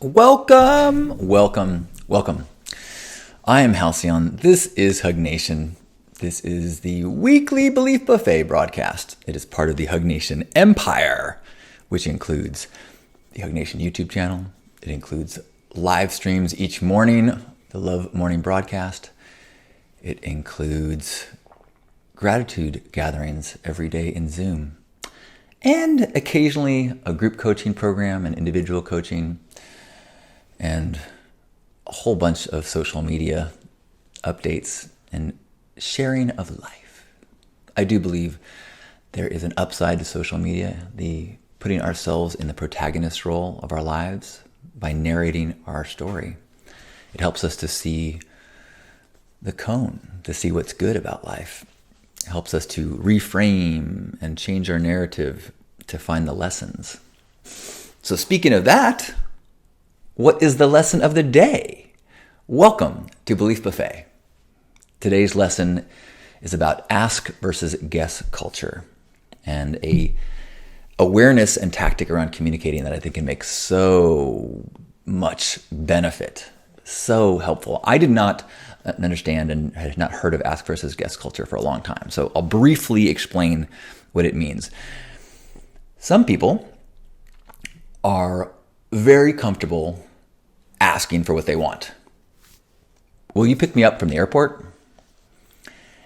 Welcome. I am Halcyon. This is Hug Nation. This is the weekly Belief Buffet broadcast. It is part of the Hug Nation empire, which includes the Hug Nation YouTube channel. It includes live streams each morning, the Love Morning broadcast. It includes gratitude gatherings every day in Zoom. And occasionally a group coaching program and individual coaching and a whole bunch of social media updates and sharing of life. I do believe there is an upside to social media, the putting ourselves in the protagonist role of our lives by narrating our story. It helps us to see the cone, to see what's good about life. It helps us to reframe and change our narrative to find the lessons. So speaking of that, what is the lesson of the day? Welcome to Belief Buffet. Today's lesson is about ask versus guess culture and a awareness and tactic around communicating that I think can make so much benefit, so helpful. I did not understand and had not heard of ask versus guess culture for a long time. So I'll briefly explain what it means. Some people are very comfortable asking for what they want. Will you pick me up from the airport?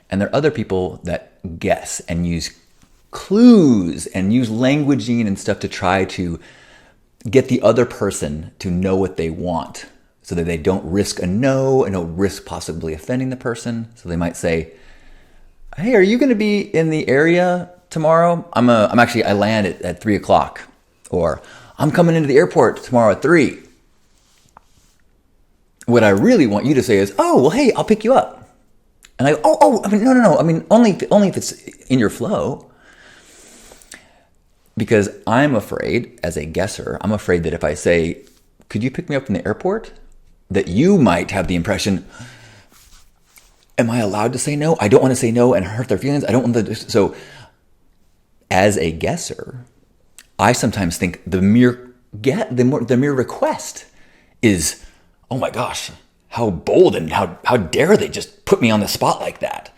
And there are other people that guess and use clues and use languaging and stuff to try to get the other person to know what they want so that they don't risk a no and don't risk possibly offending the person. So they might say, hey, are you going to be in the area tomorrow? I land at 3:00, or I'm coming into the airport tomorrow at 3. What I really want you to say is, oh, well, hey, I'll pick you up. And no. Only if it's in your flow. Because I'm afraid, as a guesser, I'm afraid that if I say, could you pick me up from the airport? That you might have the impression, am I allowed to say no? I don't want to say no and hurt their feelings. I don't want to. So as a guesser, I sometimes think the mere request is, oh my gosh, how bold and how dare they just put me on the spot like that?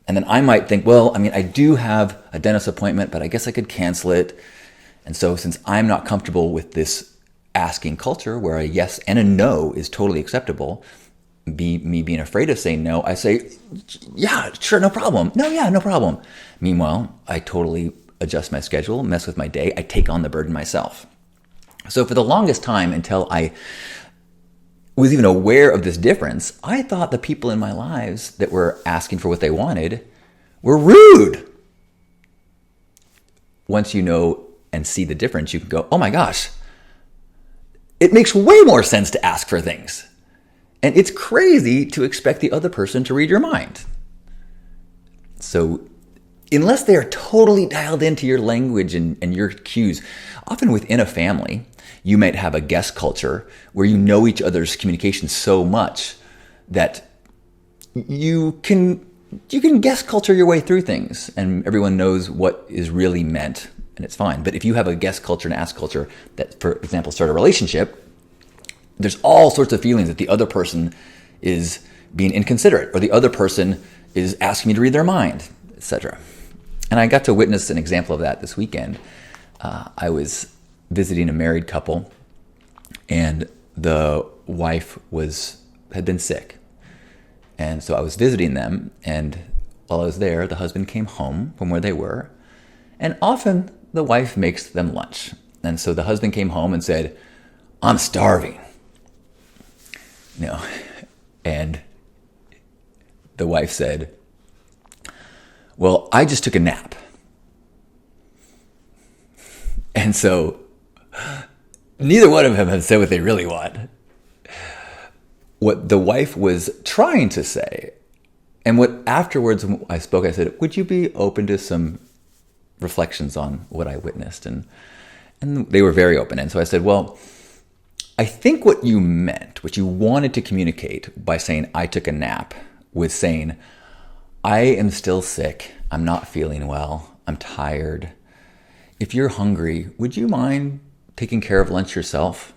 And then I might think, well, I do have a dentist appointment, but I guess I could cancel it. And so since I'm not comfortable with this asking culture where a yes and a no is totally acceptable, me being afraid of saying no, I say, yeah, sure, no problem. No problem. Meanwhile, I totally adjust my schedule, mess with my day. I take on the burden myself. So for the longest time, until I was even aware of this difference, I thought the people in my lives that were asking for what they wanted were rude. Once you know and see the difference, you can go, oh my gosh, it makes way more sense to ask for things. And it's crazy to expect the other person to read your mind. So unless they are totally dialed into your language and your cues, often within a family, you might have a guess culture where you know each other's communication so much that you can guess culture your way through things and everyone knows what is really meant and it's fine. But if you have a guess culture and ask culture that, for example, start a relationship, there's all sorts of feelings that the other person is being inconsiderate or the other person is asking you to read their mind, etc. And I got to witness an example of that this weekend. I was visiting a married couple, and the wife had been sick. And so I was visiting them, and while I was there, the husband came home from where they were, and often the wife makes them lunch. And so the husband came home and said, I'm starving. And the wife said, well, I just took a nap. And so neither one of them have said what they really want. What the wife was trying to say, and what afterwards when I spoke, I said, would you be open to some reflections on what I witnessed? And they were very open. And so I said, well, I think what you meant, what you wanted to communicate by saying I took a nap, was saying, I am still sick. I'm not feeling well. I'm tired. If you're hungry, would you mind taking care of lunch yourself?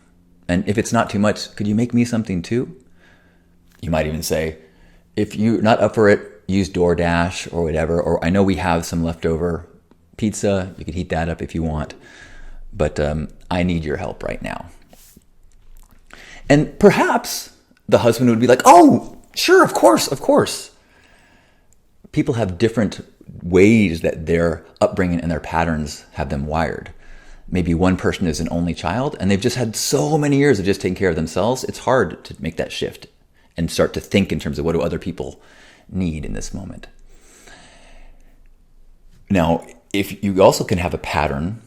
And if it's not too much, could you make me something too? You might even say, if you're not up for it, use DoorDash or whatever. Or I know we have some leftover pizza. You could heat that up if you want. But I need your help right now. And perhaps the husband would be like, oh, sure, of course, of course. People have different ways that their upbringing and their patterns have them wired. Maybe one person is an only child and they've just had so many years of just taking care of themselves. It's hard to make that shift and start to think in terms of what do other people need in this moment. Now, if you also can have a pattern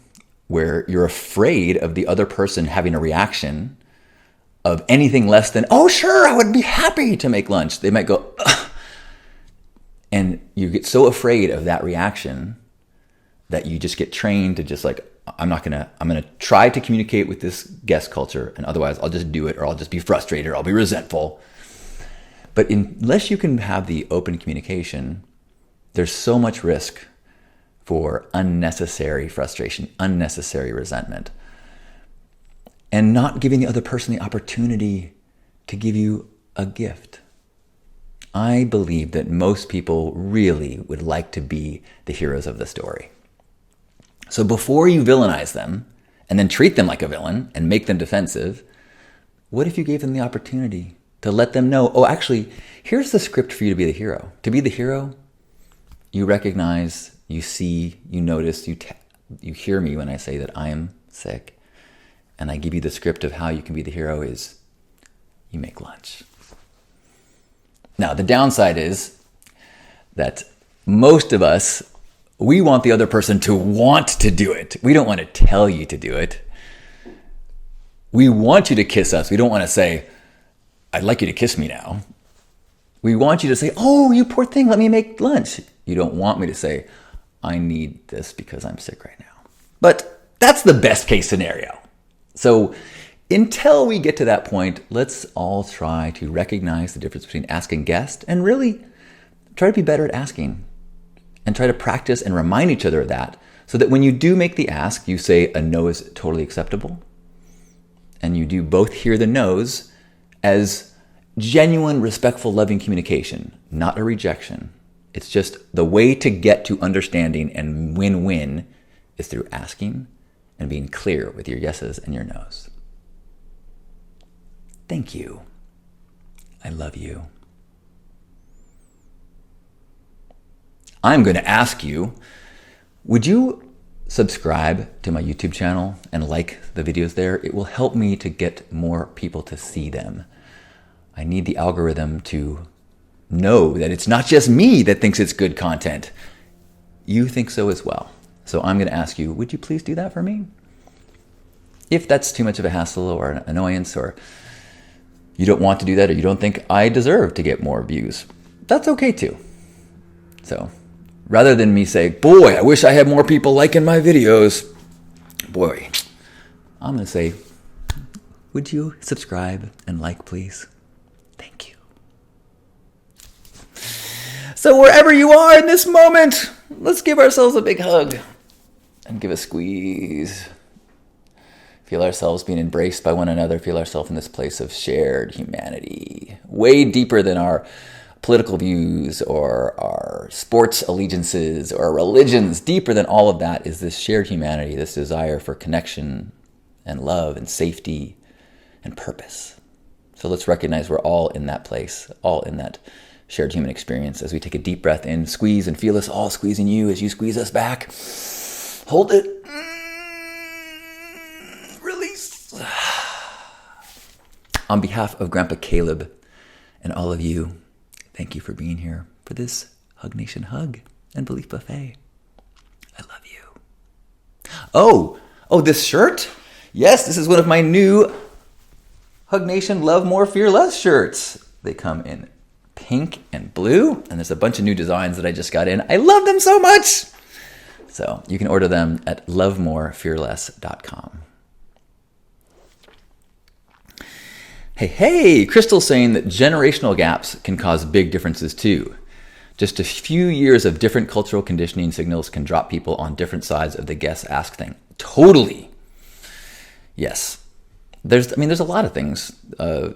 where you're afraid of the other person having a reaction of anything less than, oh, sure, I would be happy to make lunch. They might go, ugh. And you get so afraid of that reaction that you just get trained to just like, I'm going to try to communicate with this guest culture, and otherwise I'll just do it, or I'll just be frustrated, or I'll be resentful. But unless you can have the open communication, there's so much risk for unnecessary frustration, unnecessary resentment, and not giving the other person the opportunity to give you a gift. I believe that most people really would like to be the heroes of the story. So before you villainize them and then treat them like a villain and make them defensive, what if you gave them the opportunity to let them know, oh, actually, here's the script for you to be the hero. To be the hero, you recognize, you see, you notice, you hear me when I say that I am sick, and I give you the script of how you can be the hero is you make lunch. Now, the downside is that most of us, we want the other person to want to do it. We don't want to tell you to do it. We want you to kiss us. We don't want to say, I'd like you to kiss me now. We want you to say, oh, you poor thing, let me make lunch. You don't want me to say, I need this because I'm sick right now. But that's the best case scenario. So until we get to that point, let's all try to recognize the difference between asking guests and really try to be better at asking, and try to practice and remind each other of that, so that when you do make the ask, you say a no is totally acceptable. And you do both hear the no's as genuine, respectful, loving communication, not a rejection. It's just the way to get to understanding and win-win is through asking and being clear with your yeses and your nos. Thank you. I love you. I'm going to ask you, would you subscribe to my YouTube channel and like the videos there? It will help me to get more people to see them. I need the algorithm to know that it's not just me that thinks it's good content. You think so as well. So I'm going to ask you, would you please do that for me? If that's too much of a hassle or an annoyance, or you don't want to do that, or you don't think I deserve to get more views, that's okay too. So rather than me say, boy, I wish I had more people liking my videos, boy, I'm going to say, would you subscribe and like, please? Thank you. So wherever you are in this moment, let's give ourselves a big hug and give a squeeze. Feel ourselves being embraced by one another. Feel ourselves in this place of shared humanity, way deeper than our political views or our sports allegiances or our religions. Deeper than all of that is this shared humanity, this desire for connection and love and safety and purpose. So let's recognize we're all in that place, all in that shared human experience. As we take a deep breath in, squeeze, and feel us all squeezing you as you squeeze us back. Hold it. Release. On behalf of Grandpa Caleb and all of you, thank you for being here for this Hug Nation Hug and Belief Buffet. I love you. Oh, this shirt? Yes, this is one of my new Hug Nation Love More Fear Less shirts. They come in pink and blue, and there's a bunch of new designs that I just got in. I love them so much. So you can order them at lovemorefearless.com. Hey, Crystal's saying that generational gaps can cause big differences too. Just a few years of different cultural conditioning signals can drop people on different sides of the guess ask thing. Totally. Yes. there's a lot of things. Our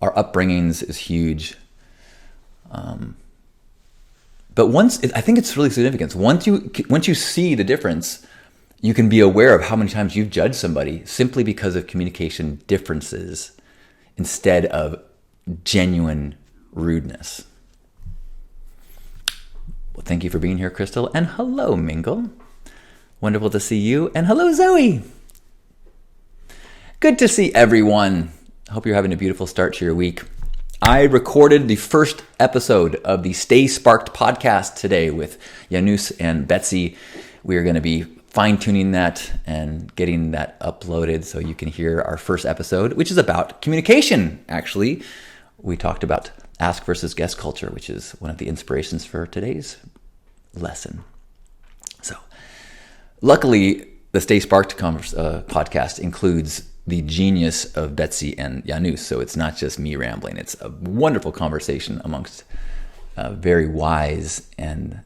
upbringings is huge. But I think it's really significant. Once you see the difference, you can be aware of how many times you've judged somebody simply because of communication differences instead of genuine rudeness. Well, thank you for being here, Crystal. And hello, Mingle. Wonderful to see you. And hello, Zoe. Good to see everyone. Hope you're having a beautiful start to your week. I recorded the first episode of the Stay Sparked podcast today with Janus and Betsy. We are going to be fine-tuning that and getting that uploaded so you can hear our first episode, which is about communication, actually. We talked about ask versus guess culture, which is one of the inspirations for today's lesson. So, luckily, the Stay Sparked podcast includes the genius of Betsy and Janus, so it's not just me rambling. It's a wonderful conversation amongst very wise and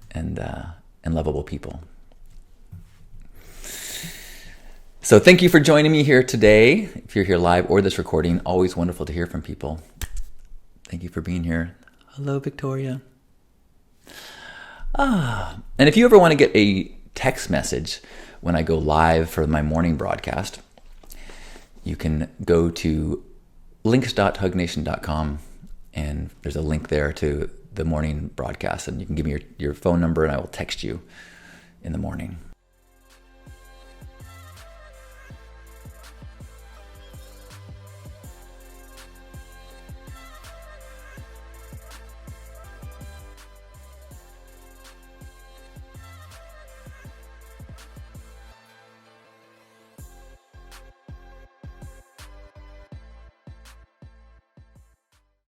lovable people. So thank you for joining me here today. If you're here live or this recording, always wonderful to hear from people. Thank you for being here. Hello, Victoria. And if you ever want to get a text message when I go live for my morning broadcast, you can go to links.hugnation.com, and there's a link there to the morning broadcast, and you can give me your phone number and I will text you in the morning.